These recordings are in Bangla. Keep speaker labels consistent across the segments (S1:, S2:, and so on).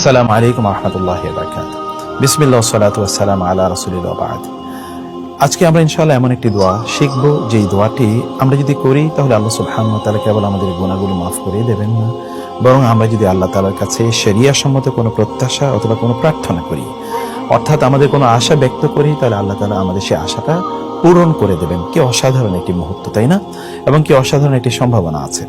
S1: আসসালামু আলাইকুম ওয়া রাহমাতুল্লাহি ওয়া বারাকাতুহু। বিসমিল্লাহ ওয়া সলাতু ওয়া সালামু আলা রাসূলিল্লাহ ওয়া বা'দ। আজকে আমরা ইনশাআল্লাহ এমন একটি দোয়া শিখব, যেই দোয়াটি আমরা যদি করি তাহলে আল্লাহ সুবহানাহু ওয়া তাআলা কেবল আমাদের গুনাহগুলো মাফ করে দেবেন না, বরং আমরা যদি আল্লাহ তাআলার কাছে শরিয়া সম্মত কোনো প্রত্যাশা অথবা কোনো প্রার্থনা করি, অর্থাৎ আমাদের কোনো আশা ব্যক্ত করি, তাহলে আল্লাহ তাআলা আমাদের সেই আশাটা পূরণ করে দেবেন। কি অসাধারণ একটি মুহূর্ত, তাই না? এবং কি অসাধারণ একটি সম্ভাবনা আছে।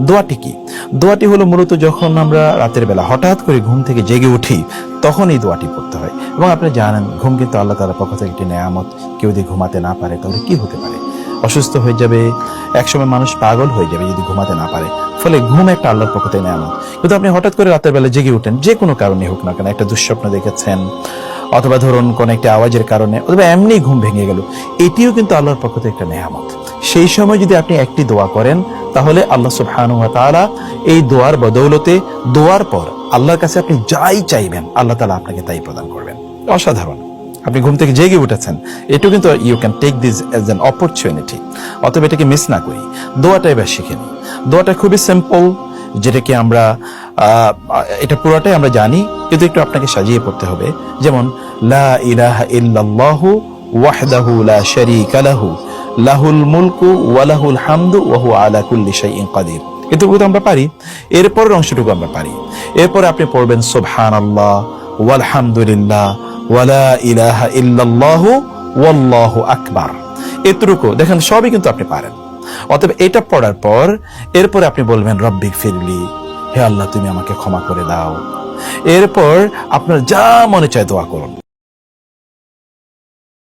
S1: দোয়াটি কি? দোয়াটি হলো মূলত যখন আমরা রাতের বেলা হঠাৎ করে ঘুম থেকে জেগে উঠি, তখন এই দোয়াটি পড়তে হয়। এবং আপনি জানেন, ঘুম কিন্তু আল্লাহ তাআলার পক্ষ থেকে একটি নেয়ামত। কেউ যদি ঘুমাতে না পারে তাহলে কি হতে পারে? অসুস্থ হয়ে যাবে, একসময় মানুষ পাগল হয়ে যাবে যদি ঘুমাতে না পারে। ফলে ঘুম একটা আল্লাহর পক্ষ থেকে নেয়ামত। কিন্তু আপনি হঠাৎ করে রাতের বেলা জেগে উঠেন, যে কোনো কারণে হোক না কেন, একটা দুঃস্বপ্ন দেখেছেন, অথবা ধরুন কোন একটা আওয়াজের কারণে, অথবা এমনি ঘুম ভেঙে গেল, এটিও কিন্তু আল্লাহর পক্ষ থেকে একটা নেয়ামত। সেই সময় যদি আপনি একটি দোয়া করেন, তাহলে আল্লাহ সুবহানাহু ওয়া তাআলা এই দোয়ার বদৌলতে দোয়ার পর আল্লাহর কাছে আপনি যাই চাইবেন, আল্লাহ তাআলা আপনাকে তাই প্রদান করবেন। অসাধারণ। আপনি ঘুম থেকে জেগে উঠেছেন, এটাও কিন্তু you can take this as an opportunity. অতএব এটাকে মিস না করি, দোয়াটা এবার শিখে নিই। দোয়াটা খুবই সিম্পল, যেটাকে আমরা এটা পুরোটাই আমরা জানি, কিন্তু একটু আপনাকে সাজিয়ে পড়তে হবে। যেমন লা ইলাহা ইল্লাল্লাহু ওয়াহদাহু লা শারীকা লাহু লাহুল মুলকু ওয়া লাহুল হামদু ওয়া হুয়া আলা কুল্লি শাইইন কাদির। এটুকু তো আমরা পারি। এরপরের অংশটুকু আমরা পারি। এরপরে আপনি পড়বেন সুবহানাল্লাহ ওয়ালহামদুলিল্লাহ ওয়া লা ইলাহা ইল্লাল্লাহু ওয়াল্লাহু আকবার। এতটুকু দেখেন, সবই কিন্তু আপনি পারেন। অতএব এটা পড়ার পর এরপরে আপনি বলবেন রব্বিক ফিরলি, হে আল্লাহ তুমি আমাকে ক্ষমা করে দাও। এরপর আপনার যা মনে চায় দোয়া করুন।